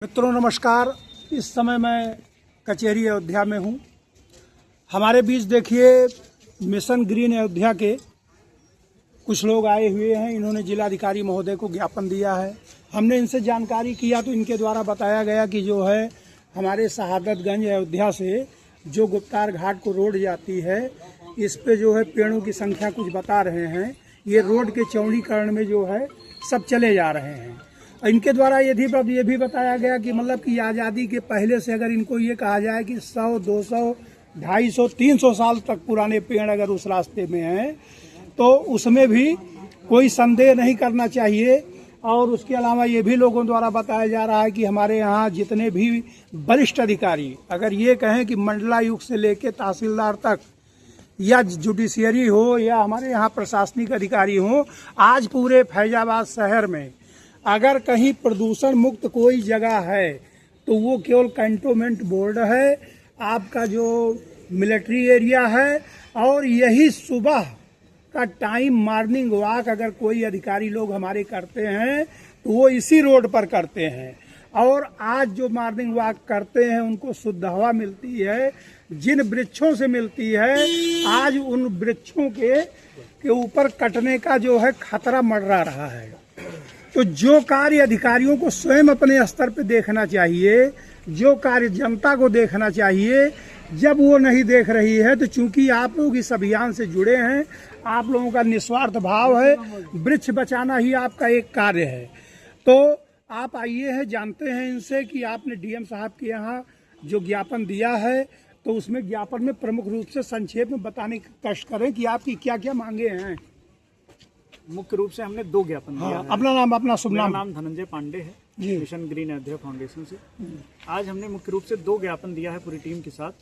मित्रों नमस्कार। इस समय मैं कचहरी अयोध्या में हूँ। हमारे बीच देखिए मिशन ग्रीन अयोध्या के कुछ लोग आए हुए हैं। इन्होंने जिलाधिकारी महोदय को ज्ञापन दिया है। हमने इनसे जानकारी किया तो इनके द्वारा बताया गया कि जो है हमारे शहादतगंज अयोध्या से जो गुप्तार घाट को रोड जाती है, इस पे जो है पेड़ों की संख्या कुछ बता रहे हैं। ये रोड के चौड़ीकरण में जो है सब चले जा रहे हैं। इनके द्वारा ये भी बताया गया कि मतलब कि आज़ादी के पहले से अगर इनको ये कहा जाए कि 100, 200, 250, 300 साल तक पुराने पेड़ अगर उस रास्ते में हैं तो उसमें भी कोई संदेह नहीं करना चाहिए। और उसके अलावा ये भी लोगों द्वारा बताया जा रहा है कि हमारे यहाँ जितने भी वरिष्ठ अधिकारी अगर ये कहें कि मंडलायुक्त से लेकर तहसीलदार तक या जुडिशियरी हो या हमारे यहाँ प्रशासनिक अधिकारी हो, आज पूरे फैजाबाद शहर में अगर कहीं प्रदूषण मुक्त कोई जगह है तो वो केवल कैंटोनमेंट बोर्ड है, आपका जो मिलिट्री एरिया है। और यही सुबह का टाइम मॉर्निंग वॉक अगर कोई अधिकारी लोग हमारे करते हैं तो वो इसी रोड पर करते हैं। और आज जो मॉर्निंग वॉक करते हैं उनको शुद्ध हवा मिलती है, जिन वृक्षों से मिलती है आज उन वृक्षों के ऊपर कटने का जो है खतरा मंडरा रहा है। तो जो कार्य अधिकारियों को स्वयं अपने स्तर पर देखना चाहिए, जो कार्य जनता को देखना चाहिए, जब वो नहीं देख रही है तो चूंकि आप लोग इस अभियान से जुड़े हैं, आप लोगों का निस्वार्थ भाव है, वृक्ष बचाना ही आपका एक कार्य है। तो आप आइए हैं, जानते हैं इनसे कि आपने डीएम साहब के यहाँ जो ज्ञापन दिया है तो उसमें ज्ञापन में प्रमुख रूप से संक्षेप में बताने का कष्ट करें कि आपकी क्या क्या मांगे हैं। मुख्य रूप से हमने 2 ज्ञापन दिया है। अपना नाम, अपना शुभ नाम। नाम धनंजय पांडे है, मिशन ग्रीन अयोध्या फाउंडेशन से। आज हमने मुख्य रूप से 2 ज्ञापन दिया है पूरी टीम के साथ।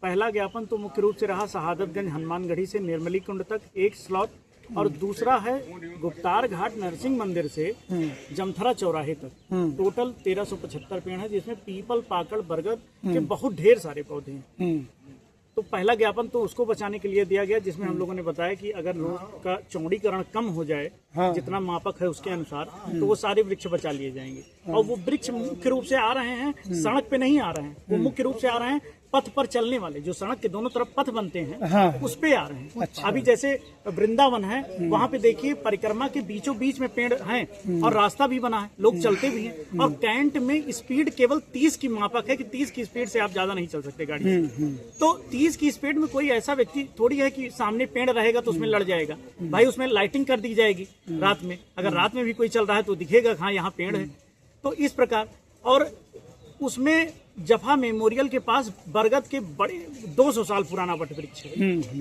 पहला ज्ञापन तो मुख्य रूप से रहा शहादतगंज हनुमानगढ़ी से निर्मली कुंड तक 1 स्लॉट, और दूसरा है गुप्तार घाट नरसिंह मंदिर से जमथरा चौराहे तक। टोटल 1375 पेड़ है, जिसमें पीपल, पाकड़, बरगद के बहुत ढेर सारे पौधे हैं। तो पहला ज्ञापन तो उसको बचाने के लिए दिया गया, जिसमें हम लोगों ने बताया कि अगर रोड का चौड़ीकरण कम हो जाए, जितना मापक है उसके अनुसार, तो वो सारे वृक्ष बचा लिए जाएंगे। और वो वृक्ष मुख्य रूप से आ रहे हैं, सड़क पे नहीं आ रहे हैं, वो मुख्य रूप से आ रहे हैं पथ पर चलने वाले, जो सड़क के दोनों तरफ पथ बनते हैं, उस पे आ रहे हैं। अच्छा। अभी जैसे वृंदावन है, वहाँ पे देखिए परिक्रमा के बीचों बीच में पेड़ हैं और रास्ता भी बना है, लोग चलते भी हैं। और कैंट में स्पीड केवल 30 की मापक है कि 30 की स्पीड से आप ज्यादा नहीं चल सकते गाड़ी से। तो 30 की स्पीड में कोई ऐसा व्यक्ति थोड़ी है कि सामने पेड़ रहेगा तो उसमें लड़ जाएगा। भाई उसमें लाइटिंग कर दी जाएगी रात में, अगर रात में भी कोई चल रहा है तो दिखेगा हाँ यहाँ पेड़ है। तो इस प्रकार, और उसमें जफा मेमोरियल के पास बरगद के बड़े 200 साल पुराना वट वृक्ष है,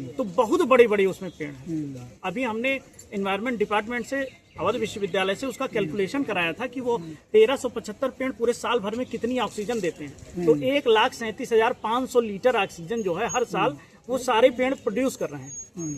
तो बहुत बड़े बड़े उसमें पेड़ हैं। अभी हमने एनवायरमेंट डिपार्टमेंट से, अवध विश्वविद्यालय से उसका कैलकुलेशन कराया था कि वो 1375 पेड़ पूरे साल भर में कितनी ऑक्सीजन देते हैं। तो 1,37,500 लीटर ऑक्सीजन जो है हर साल वो सारे पेड़ प्रोड्यूस कर रहे हैं।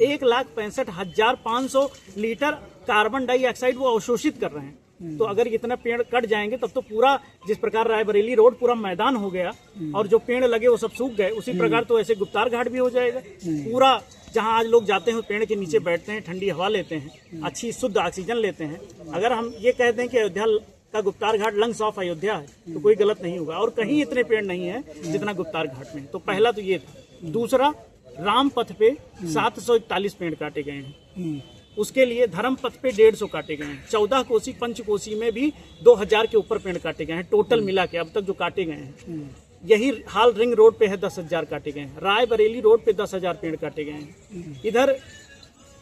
1,65,500 लीटर कार्बन डाइऑक्साइड वो अवशोषित कर रहे हैं। तो अगर इतना पेड़ कट जाएंगे तब तो पूरा, जिस प्रकार रायबरेली रोड पूरा मैदान हो गया और जो पेड़ लगे वो सब सूख गए, उसी प्रकार तो ऐसे गुप्तार घाट भी हो जाएगा पूरा। जहां आज लोग जाते हैं पेड़ के नीचे बैठते हैं, ठंडी हवा लेते हैं, अच्छी शुद्ध ऑक्सीजन लेते हैं। अगर हम ये कहते हैं कि अयोध्या का गुप्तार घाट लंग्स ऑफ अयोध्या है तो कोई गलत नहीं होगा। और कहीं इतने पेड़ नहीं है जितना गुप्तार घाट में। तो पहला तो ये था। दूसरा, राम पथ पे 741 पेड़ काटे गए हैं, उसके लिए धर्म पथ पे 150 काटे गए हैं। 14 कोसी पंचकोसी में भी 2000 के ऊपर पेड़ काटे गए हैं टोटल मिला के अब तक जो काटे गए हैं। यही हाल रिंग रोड पे है, 10,000 काटे गए हैं। रायबरेली रोड पे 10,000 पेड़ काटे गए हैं। इधर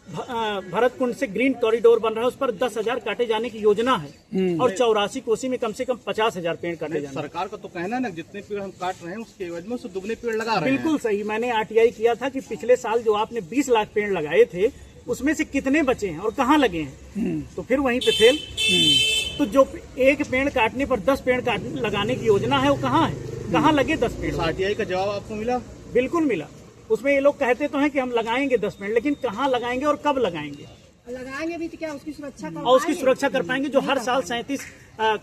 भरत कुंड से ग्रीन कॉरिडोर बन रहा है, उस पर 10,000 काटे जाने की योजना है। और 84 कोसी में कम से कम 50,000 पेड़ काटे जाने। सरकार का तो कहना है ना, जितने पेड़ हम काट रहे हैं उसके एवज में उससे दुगने पेड़ लगा रहे हैं। बिल्कुल सही। मैंने RTI किया था कि पिछले साल जो आपने 20 लाख पेड़ लगाए थे उसमें से कितने बचे हैं और कहाँ लगे हैं। तो फिर वहीं पे फेल। तो जो एक पेड़ काटने पर 10 पेड़ लगाने की योजना है वो कहाँ है, कहाँ लगे 10 पेड़। RTI का जवाब आपको मिला? बिल्कुल मिला। उसमें ये लोग कहते तो हैं कि हम लगाएंगे 10 पेड़, लेकिन कहाँ लगाएंगे और कब लगाएंगे। लगाएंगे भी तो क्या उसकी सुरक्षा कर, और उसकी सुरक्षा कर पाएंगे। जो हर साल 37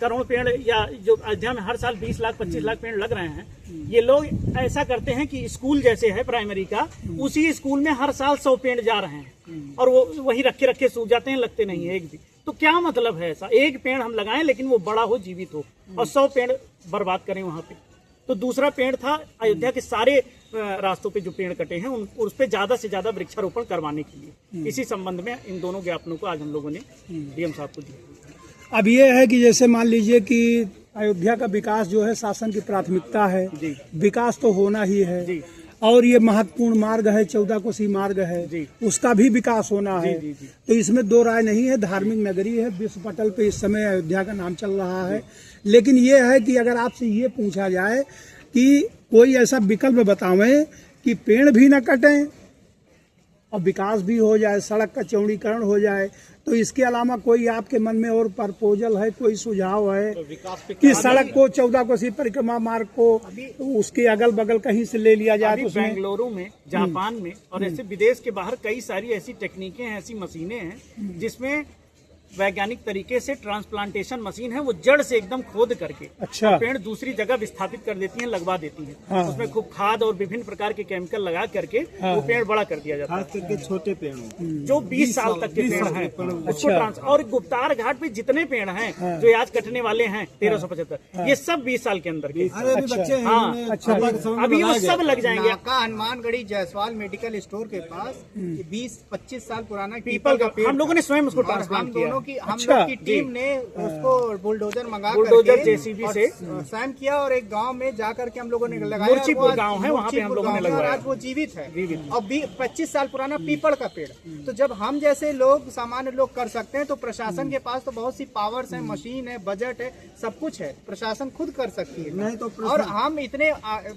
करोड़ पेड़, या जो अयोध्या में हर साल 20 लाख 25 लाख पेड़ लग रहे हैं, ये लोग ऐसा करते हैं कि स्कूल जैसे है प्राइमरी का, उसी स्कूल में हर साल 100 पेड़ जा रहे हैं और वो वही रखे सूख जाते हैं, लगते नहीं है एक भी। तो क्या मतलब है ऐसा? एक पेड़ हम लगाएं लेकिन वो बड़ा हो, जीवित हो, और 100 पेड़ बर्बाद करें वहां पे। तो दूसरा पेड़ था अयोध्या के सारे रास्तों पे जो पेड़ कटे हैं उस पे ज्यादा से ज्यादा वृक्षारोपण करवाने के लिए। इसी संबंध में इन दोनों ज्ञापनों को आज हम लोगों ने डीएम साहब को दिया। अब ये है कि जैसे मान लीजिए कि अयोध्या का विकास जो है शासन की प्राथमिकता है, जी। विकास तो होना ही है जी। और ये महत्वपूर्ण मार्ग है, 14 कोसी मार्ग है, जी। उसका भी विकास होना है। जी, जी। तो इसमें दो राय नहीं है। धार्मिक नगरी है, विश्व पटल पे इस समय अयोध्या का नाम चल रहा है। लेकिन ये है कि अगर आपसे ये पूछा जाए कि कोई ऐसा विकल्प बतावें कि पेड़ भी न कटें और विकास भी हो जाए, सड़क का चौड़ीकरण हो जाए, तो इसके अलावा कोई आपके मन में और प्रपोजल है, कोई सुझाव है कि सड़क को 14 कोसी परिक्रमा मार्ग को उसके अगल बगल कहीं से ले लिया जाए? अभी बेंगलुरु में, जापान में और ऐसे विदेश के बाहर कई सारी ऐसी टेक्निकें हैं, ऐसी मशीनें हैं जिसमें वैज्ञानिक तरीके से ट्रांसप्लांटेशन मशीन है, वो जड़ से एकदम खोद करके अच्छा पेड़ दूसरी जगह विस्थापित कर देती हैं, लगवा देती हैं। हाँ। उसमें खूब खाद और विभिन्न प्रकार के केमिकल लगा करके वो पेड़ बड़ा कर दिया जाता है। करके छोटे पेड़ जो 20 साल तक के पेड़ हैं उसको और गुप्तार घाट पे जितने पेड़ हैं जो आज कटने वाले हैं 1375, ये सब 20 साल के अंदर के। हाँ, अच्छा अभी वो सब लग जाएंगे। नाका हनुमानगढ़ी जायसवाल मेडिकल स्टोर के पास 20-25 साल पुराना पीपल का हम लोगों ने स्वयं उसको और हम ट्रांसप्लांट किया। दोनों की हम अच्छा, लोग की टीम ने उसको बुलडोजर मंगा बुलडोजर करके JCB और से साइन किया और एक गांव में जाकर के हम लोगों ने लगाया। मूर्छीपुर गांव है, वहाँ पे हम लोगों ने और लगवाया। आज वो जीवित है और 25 साल पुराना पीपल का पेड़। तो जब हम जैसे लोग, सामान्य लोग कर सकते हैं, तो प्रशासन के पास तो बहुत सी पावर्स है, मशीन है, बजट है, सब कुछ है, प्रशासन खुद कर सकती है। नहीं तो और हम इतने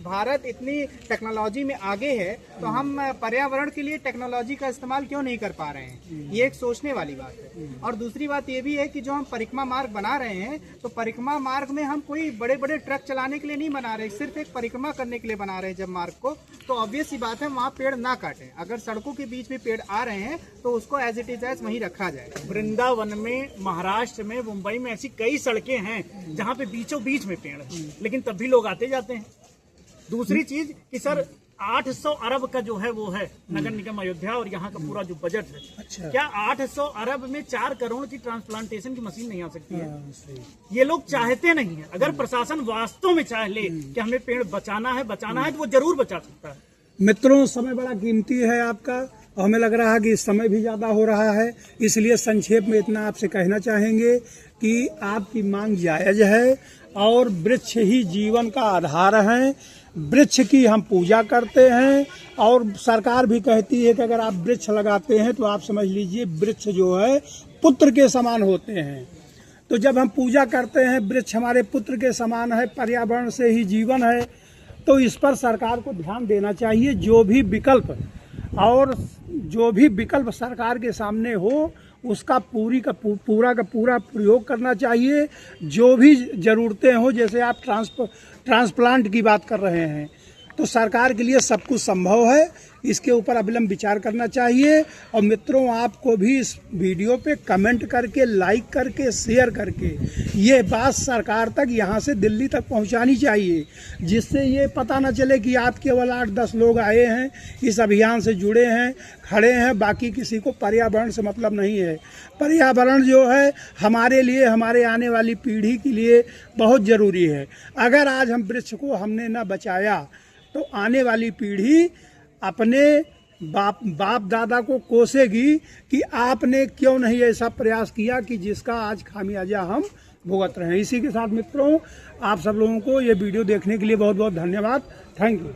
भारत इतनी टेक्नोलॉजी में आगे है, तो हम पर्यावरण के लिए टेक्नोलॉजी का इस्तेमाल क्यों नहीं कर पा रहे हैं? ये एक सोचने वाली बात है। और दूसरी बात ये भी है कि जो हम परिक्रमा मार्ग बना रहे हैं, तो परिक्रमा मार्ग में हम कोई बड़े बड़े ट्रक चलाने के लिए नहीं बना रहे, सिर्फ एक परिक्रमा करने के लिए बना रहे हैं जब मार्ग को, तो ऑब्वियस सी बात है वहाँ पेड़ ना काटें। अगर सड़कों के बीच में पेड़ आ रहे हैं तो उसको एज इट इज एज वहीं रखा जाए। वृंदावन में, महाराष्ट्र में, मुंबई में ऐसी कई सड़कें हैं जहाँ पे बीचों बीच में पेड़ है, लेकिन तब भी लोग आते जाते हैं। दूसरी चीज कि सर 800 अरब का जो है वो है नगर निगम अयोध्या और यहाँ का पूरा जो बजट है, अच्छा। क्या 800 अरब में 4 करोड़ की ट्रांसप्लांटेशन की मशीन नहीं आ सकती है? ये लोग चाहते नहीं है। अगर प्रशासन वास्तव में चाह ले कि हमें पेड़ बचाना है तो वो जरूर बचा सकता है। मित्रों, समय बड़ा कीमती है आपका और हमें लग रहा है कि समय भी ज़्यादा हो रहा है, इसलिए संक्षेप में इतना आपसे कहना चाहेंगे कि आपकी मांग जायज़ है और वृक्ष ही जीवन का आधार है। वृक्ष की हम पूजा करते हैं और सरकार भी कहती है कि अगर आप वृक्ष लगाते हैं तो आप समझ लीजिए वृक्ष जो है पुत्र के समान होते हैं। तो जब हम पूजा करते हैं, वृक्ष हमारे पुत्र के समान है, पर्यावरण से ही जीवन है, तो इस पर सरकार को ध्यान देना चाहिए। जो भी विकल्प सरकार के सामने हो उसका पूरा प्रयोग करना चाहिए। जो भी ज़रूरतें हो, जैसे आप ट्रांसप्लांट की बात कर रहे हैं, तो सरकार के लिए सब कुछ संभव है। इसके ऊपर अविलंब विचार करना चाहिए। और मित्रों, आपको भी इस वीडियो पे कमेंट करके, लाइक करके, शेयर करके ये बात सरकार तक, यहाँ से दिल्ली तक पहुँचानी चाहिए, जिससे ये पता न चले कि आप केवल 8-10 लोग आए हैं, इस अभियान से जुड़े हैं, खड़े हैं, बाकी किसी को पर्यावरण से मतलब नहीं है। पर्यावरण जो है हमारे लिए, हमारे आने वाली पीढ़ी के लिए बहुत ज़रूरी है। अगर आज हम वृक्ष को हमने न बचाया तो आने वाली पीढ़ी अपने बाप दादा को कोसेगी कि आपने क्यों नहीं ऐसा प्रयास किया कि जिसका आज खामियाजा हम भुगत रहे हैं। इसी के साथ मित्रों, आप सब लोगों को ये वीडियो देखने के लिए बहुत बहुत धन्यवाद। Thank you.